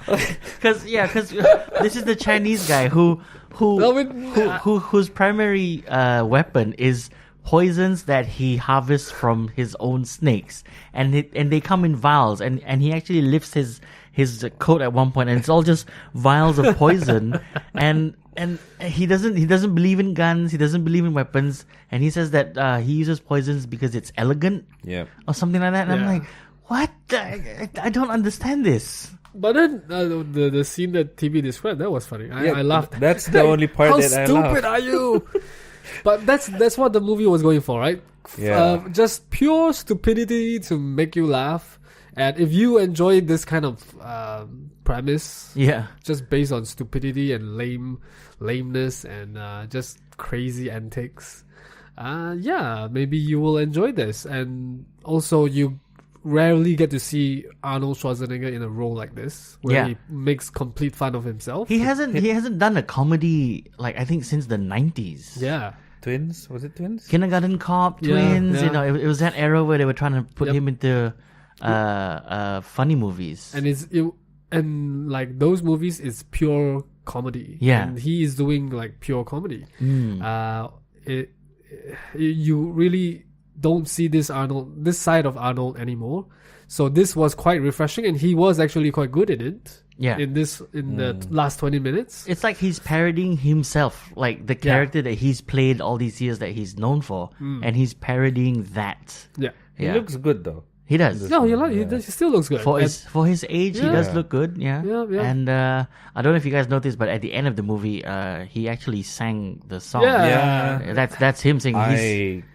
Because this is the Chinese guy whose primary weapon is poisons that he harvests from his own snakes, and they come in vials, and he actually lifts his coat at one point, and it's all just vials of poison, and he doesn't believe in guns, he doesn't believe in weapons, and he says that he uses poisons because it's elegant, or something like that. And I'm like, what? I don't understand this. But then the scene that TV described, that was funny. I laughed. That's the only part that I laughed. How stupid are you? But that's what the movie was going for, right? Yeah. Just pure stupidity to make you laugh. And if you enjoy this kind of premise, just based on stupidity and lameness and just crazy antics, maybe you will enjoy this. And also, you rarely get to see Arnold Schwarzenegger in a role like this, where he makes complete fun of himself. He hasn't done a comedy, like, I think since the 90s. Yeah. Twins? Was it Twins? Kindergarten Cop, Twins. Yeah. It was that era where they were trying to put him into funny movies. And like those movies is pure comedy. Yeah. And he is doing like pure comedy. You really don't see this side of Arnold anymore. So this was quite refreshing, and he was actually quite good in it. Yeah. In the last 20 minutes. It's like he's parodying himself, like the character that he's played all these years that he's known for, and he's parodying that. Yeah. He looks good though. He does. No, he still looks good. For his age, he does look good. Yeah. And I don't know if you guys noticed, but at the end of the movie, he actually sang the song. Yeah. That's him singing.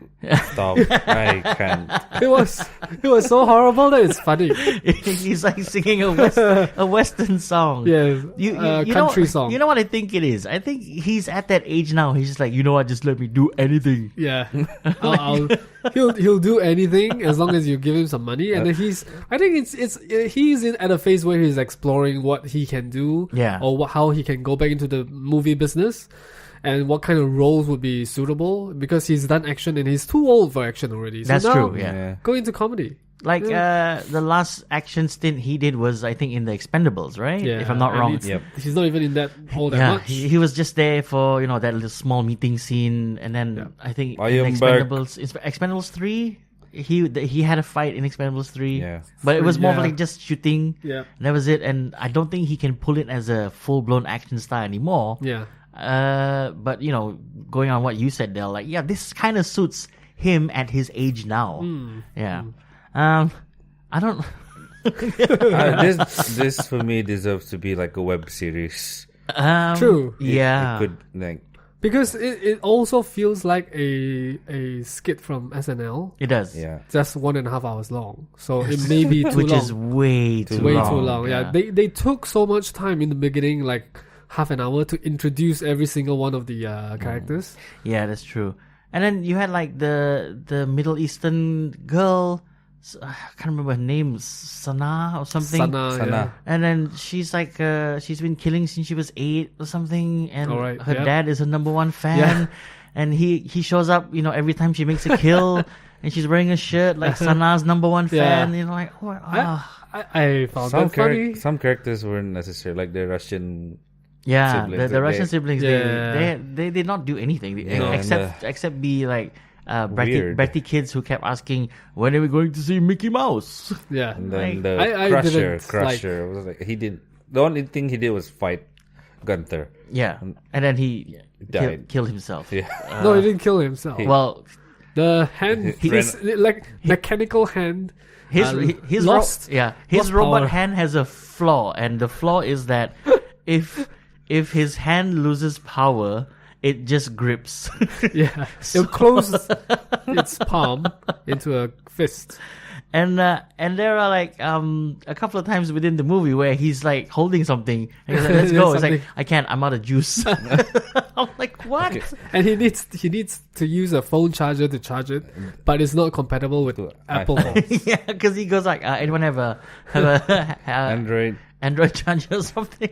Stop. I can't. It was so horrible that it's funny. He's like singing a Western song. Yeah. Country song. You know what I think it is? I think he's at that age now. He's just like, you know what, just let me do anything. Yeah. He'll do anything as long as you give him some money. And then he's at a phase where he's exploring what he can do. Yeah. Or how he can go back into the movie business. And what kind of roles would be suitable, because he's done action and he's too old for action already. So that's now, true, yeah. Go into comedy. Like the last action stint he did was, I think, in The Expendables, right? Yeah, if I'm not wrong. He's not even in that all that much. He was just there for, that little small meeting scene, and then I think in Expendables 3, he had a fight in Expendables 3. Yeah. But it was more like just shooting. Yeah. That was it, and I don't think he can pull it as a full-blown action star anymore. Yeah. But going on what you said, Del, like, this kind of suits him at his age now. I don't. This for me deserves to be like a web series. True. It could because it also feels like a skit from SNL. It does. Yeah. Just 1.5 hours long, so it may be too long. Which is way too long. Yeah. They took so much time in the beginning, like half an hour, to introduce every single one of the characters. Yeah, that's true. And then you had like the Middle Eastern girl, I can't remember her name, Sana or something. Sana. Yeah. And then she's like she's been killing since she was 8 or something, and her dad is her number one fan. Yeah. And he shows up, every time she makes a kill, and she's wearing a shirt like Sana's number one fan. Like, I found that funny. Some characters weren't necessary, like the Russian. Yeah, siblings, the Russian siblings, they did not do anything except be like bratty kids who kept asking, when are we going to see Mickey Mouse? Yeah, and then like, the Crusher was like, he did. The only thing he did was fight Gunther. Yeah, and then he died, killed himself. Yeah. No, he didn't kill himself. Well, the hand, like mechanical hand. His robot hand has a flaw, and the flaw is that if his hand loses power, it just grips. Yeah, it'll close its palm into a fist. And there are like a couple of times within the movie where he's like holding something and he's like, let's go. It's like, I can't, I'm out of juice. I'm like, what? Okay. And he needs to use a phone charger to charge it, but it's not compatible with Apple phones. Yeah, because he goes like, anyone have a Android charger or something?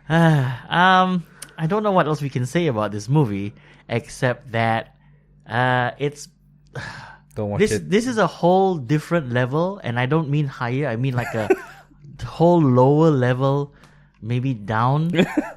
I don't know what else we can say about this movie except that it's Don't watch it. This is a whole different level, and I don't mean higher. I mean like a whole lower level, maybe down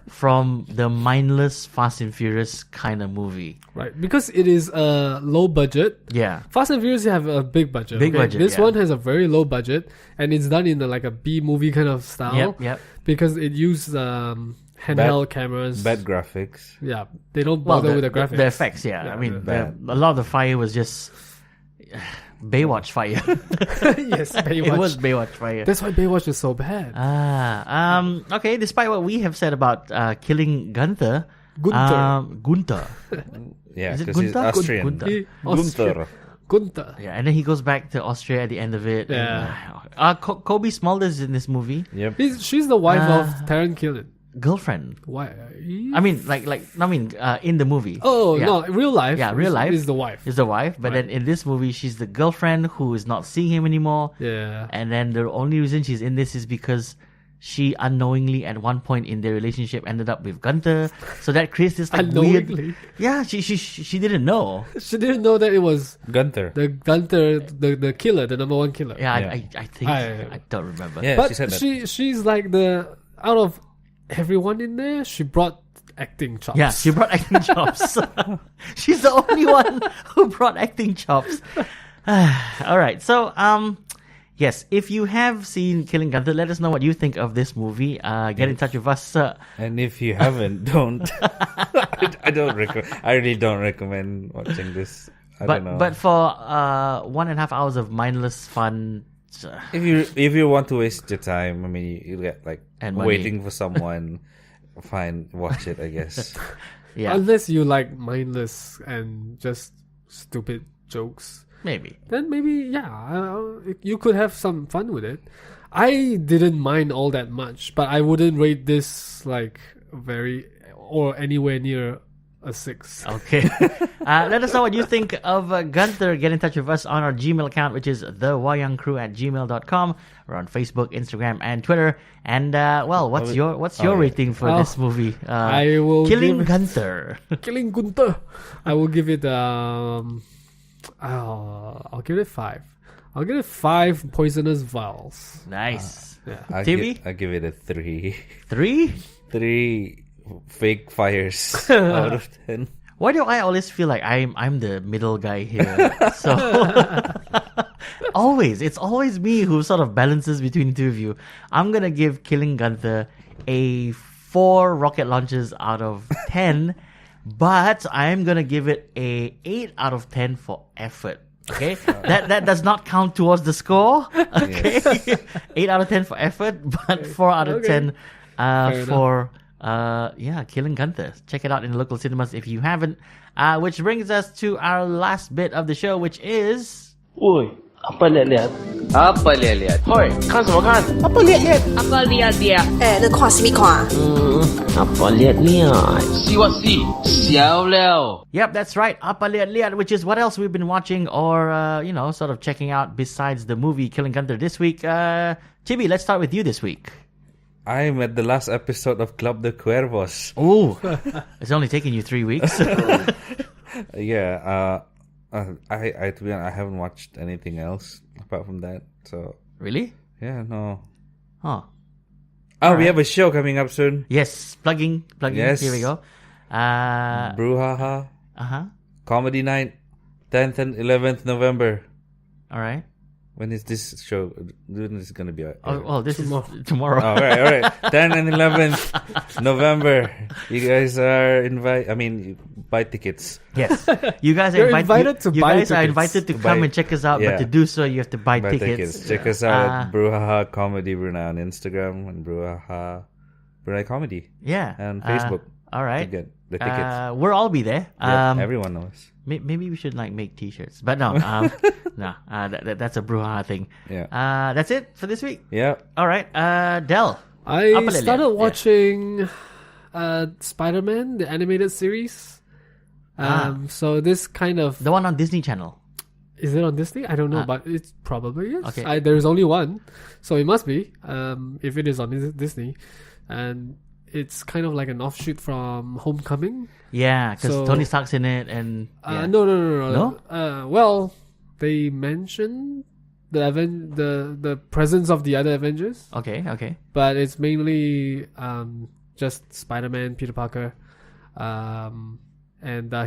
from the mindless Fast and Furious kind of movie. Right, because it is a low budget. Yeah. Fast and Furious have a big budget. Big budget, This yeah. one has a very low budget, and it's done in like a B movie kind of style. Yep. Because it used handheld cameras. Bad graphics. Yeah, they don't bother with the graphics. The effects, yeah. Yeah, I mean, bad. a lot of the fire was just Baywatch fire. Yes, Baywatch. It was Baywatch fire. That's why Baywatch is so bad. Okay, despite what we have said about Killing Gunther. Gunther. Yeah, Is it because he's Gunther? Austrian. Gunther. Gunther. Yeah, and then he goes back to Austria at the end of it. Yeah. And, Kobe Smulders is in this movie. Yep. She's the wife of Taron Killen. Girlfriend. Why? I mean, in the movie. Oh, Yeah. no, real life. Yeah, real life is the wife. Is the wife, but then in this movie, she's the girlfriend who is not seeing him anymore. Yeah. And then the only reason she's in this is because she unknowingly at one point in their relationship ended up with Gunther. So that creates this like Unknowingly? weird. Yeah, she didn't know. She didn't know that it was Gunther. the killer, the number one killer. Yeah, Yeah. I think I don't remember. Yeah, But she said that. she's like out of everyone in there, she brought acting chops. Yeah, she brought acting chops. She's the only one who brought acting chops. All right, so yes, if you have seen Killing Gunther, let us know what you think of this movie. Get in touch with us. And if you haven't, don't. I really don't recommend watching this. I don't know. But for 1.5 hours of mindless fun. If you want to waste your time, I mean, you get like And money. waiting for someone. Fine, watch it, I guess. Yeah, Unless you like mindless and just stupid jokes, maybe. then maybe you could have some fun with it. I didn't mind all that much, but I wouldn't rate this like or anywhere near a 6. Okay. Let us know what you think of Gunther. Get in touch with us on our Gmail account, which is thewayangcrew@gmail.com. We're on Facebook, Instagram, and Twitter. And what's your rating for this movie? I will Killing give it- Gunther. Killing Gunther. I will give it I'll give it 5. I'll give it 5 poisonous vials. Nice. Yeah. I TV? give it a 3. 3? 3 fake fires out of 10. Why do I always feel like I'm the middle guy here? So it's always me who sort of balances between the two of you. I'm gonna give Killing Gunther a 4 rocket launches out of 10, but I'm gonna give it a 8 out of 10 for effort. Okay, that does not count towards the score. Okay, 8 out of 10 for effort, but 4 out of 10 for. Killing Gunther. Check it out in the local cinemas if you haven't. Which brings us to our last bit of the show, which is... Oi, apa liat-liat? Apa liat-liat? Hoi, 看什么看? Apa liat-liat? Apa liat-liat? 你看什么看？ Apa liat-liat? See what see? 笑了. Yep, that's right. Apa Liat Liat, which is what else we've been watching or, sort of checking out besides the movie Killing Gunther this week. Chibi, let's start with you this week. I'm at the last episode of Club de Cuervos. Oh, it's only taken you 3 weeks. Yeah, I to be honest, I haven't watched anything else apart from that. So Really? yeah, no. Huh. Oh, we have a show coming up soon. Yes, plugging. Yes. Here we go. Brouhaha Uh-huh. Comedy Night, 10th and 11th November. All right. When is this show? When is it gonna be? Oh, well, this is tomorrow. All right. 10 and 11th November. You guys are invited. I mean, buy tickets. Yes. You guys are You're invited to you buy guys are tickets. invited to To come buy- and check us out, but yeah. to do so, you have to buy Buy tickets. tickets. Check us out at Brouhaha Comedy Brunei on Instagram and Brouhaha Bright Comedy Yeah. and Facebook. All To right. get the tickets. We'll all be there. Everyone knows. Maybe we should like make T-shirts, but no, no. That's a brouhaha thing. Yeah. That's it for this week. Yeah. All right. Del. I Apa Liat? started Yeah. watching Spider-Man, the animated series. So this kind of... The one on Disney Channel. Is it on Disney? I don't know, but it probably is. Okay. There's only one, so it must be, if it is on Disney. And it's kind of like an offshoot from Homecoming. Yeah, because So- Tony Stark's in it, and yeah. No. Well, they mentioned the presence of the other Avengers, Okay. but it's mainly just Spider-Man, Peter Parker, and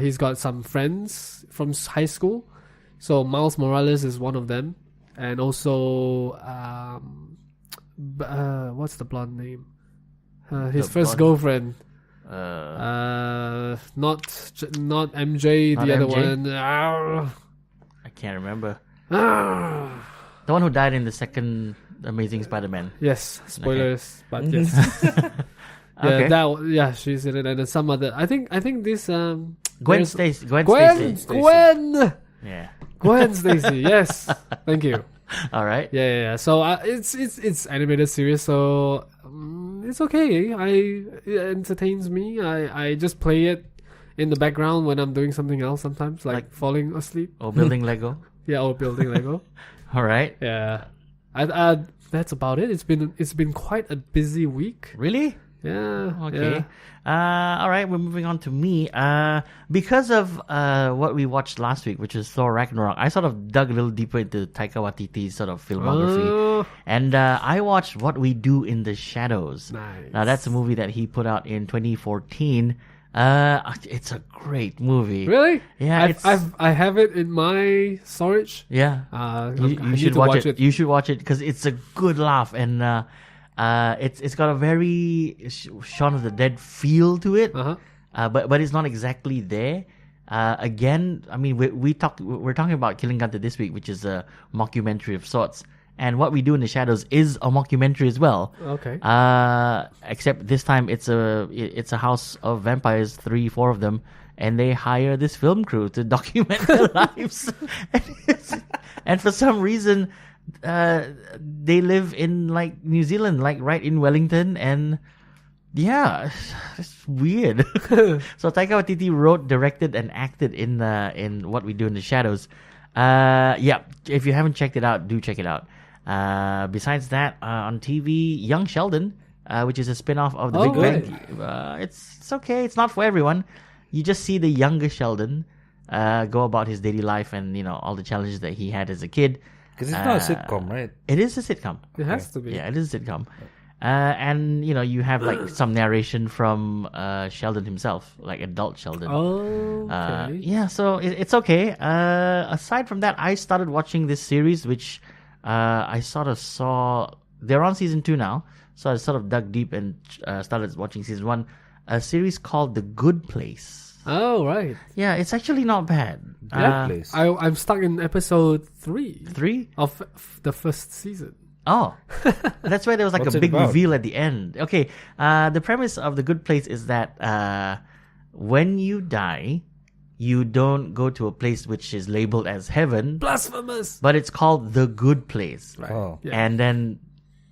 he's got some friends from high school. So Miles Morales is one of them, and also what's the blonde name? His The first blonde- girlfriend. Not MJ, Not the other MJ? one. I can't remember. Ah. The one who died in the second Amazing Spider-Man. Yes, spoilers, but yes. Okay. She's in it, and then some other. I think this Gwen there's- Stacy. Gwen Yeah. Gwen Stacy. Yes, thank you. All right. Yeah. So it's animated series, so it's okay. It entertains me. I just play it in the background when I'm doing something else. Sometimes, like falling asleep. Or building Lego. Yeah, or building Lego. All right. Yeah. That's about it. It's been quite a busy week. Really? Yeah. Okay. Yeah. All right, we're moving on to me. Because of what we watched last week, which is Thor Ragnarok, I sort of dug a little deeper into Taika Waititi's sort of filmography. Oh, And I watched What We Do in the Shadows. nice. Now, that's a movie that he put out in 2014. It's a great movie. Really? Yeah, I have it in my storage. Yeah. I You need should to watch it. You should watch it because it's a good laugh, and it's got a very Shaun of the Dead feel to it. But it's not exactly there. Again, I mean, we're talking about Killing Gunther this week, which is a mockumentary of sorts. And What We Do in the Shadows is a mockumentary as well. Okay. Except this time it's a house of vampires, 3-4 of them, and they hire this film crew to document their lives. And for some reason, they live in like New Zealand, like right in Wellington, and yeah, it's weird. So Taika Waititi wrote, directed, and acted in What We Do in the Shadows. Yeah, if you haven't checked it out, do check it out. Besides that, on TV, Young Sheldon, which is a spin-off of The Big Bang. It's okay. It's not for everyone. You just see the younger Sheldon go about his daily life and all the challenges that he had as a kid. Because it's not a sitcom, right? It is a sitcom. It has to be. Yeah, it is a sitcom. And you have like some narration from Sheldon himself, like adult Sheldon. Oh. Okay. Yeah, so it's okay. Aside from that, I started watching this series, which I sort of saw. They're on season 2 now, so I sort of dug deep and started watching season 1. A series called The Good Place. Oh, right. Yeah, it's actually not bad. Yeah. Place. I'm stuck in episode 3 3? of the first season. Oh, that's why there was like What's a it big about? reveal at the end. Okay, the premise of The Good Place is that when you die, you don't go to a place which is labeled as heaven, Blasphemous. but it's called The Good Place. Right. Oh. Yeah. And then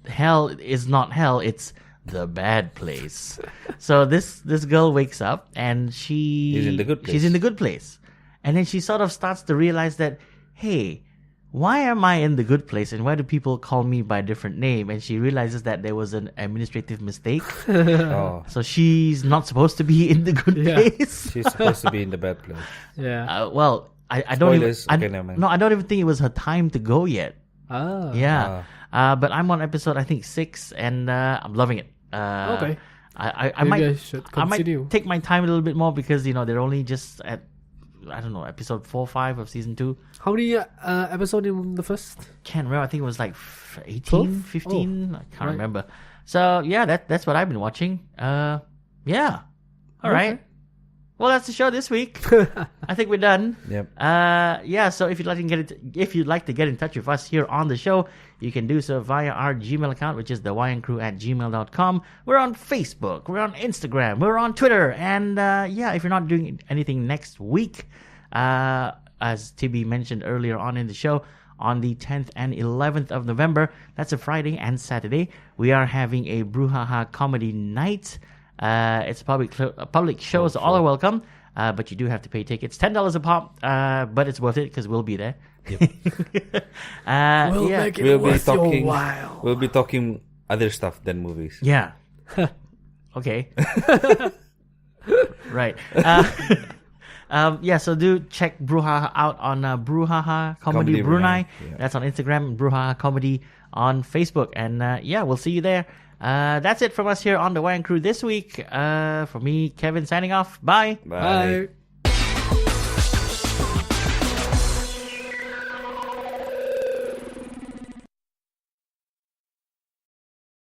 hell is not hell, it's the bad place. So this girl wakes up and she's in the good place. She's in the good place. And then she sort of starts to realize that, hey, why am I in the good place and why do people call me by a different name? And she realizes that there was an administrative mistake. Oh. So she's not supposed to be in the good Yeah. place. She's supposed to be in the bad place. Yeah. Well, I don't even, Spoilers. Okay, never mind. no, I don't even think it was her time to go yet. Ah. Yeah. But I'm on episode, I think, 6, and I'm loving it. Okay. I Maybe might I should continue. take my time a little bit more because they're only just at, I don't know, episode 4 or 5 of season 2. How many episodes in the first? Can't remember. I think it was like 18, 12? 15. I can't right. remember. So yeah, that's what I've been watching. Yeah. All right. Well, that's the show this week. I think we're done. Yep. Yeah. So if you'd like to get in touch with us here on the show, you can do so via our Gmail account, which is thewayancrew@gmail.com. We're on Facebook. We're on Instagram. We're on Twitter. And if you're not doing anything next week, as Tibi mentioned earlier on in the show, on the 10th and 11th of November, that's a Friday and Saturday, we are having a Brouhaha comedy night. It's a public show, so all are welcome. But you do have to pay tickets, $10 a pop. But it's worth it because we'll be there. Yep. Make it worth your while. We'll be talking other stuff than movies. Yeah. Okay. Right. So do check Brouhaha out on Brouhaha Comedy Brunei. Yeah. That's on Instagram, Brouhaha Comedy on Facebook. And we'll see you there. That's it from us here on the Wayang Crew this week. For me, Kevin, signing off. Bye. Bye. Bye.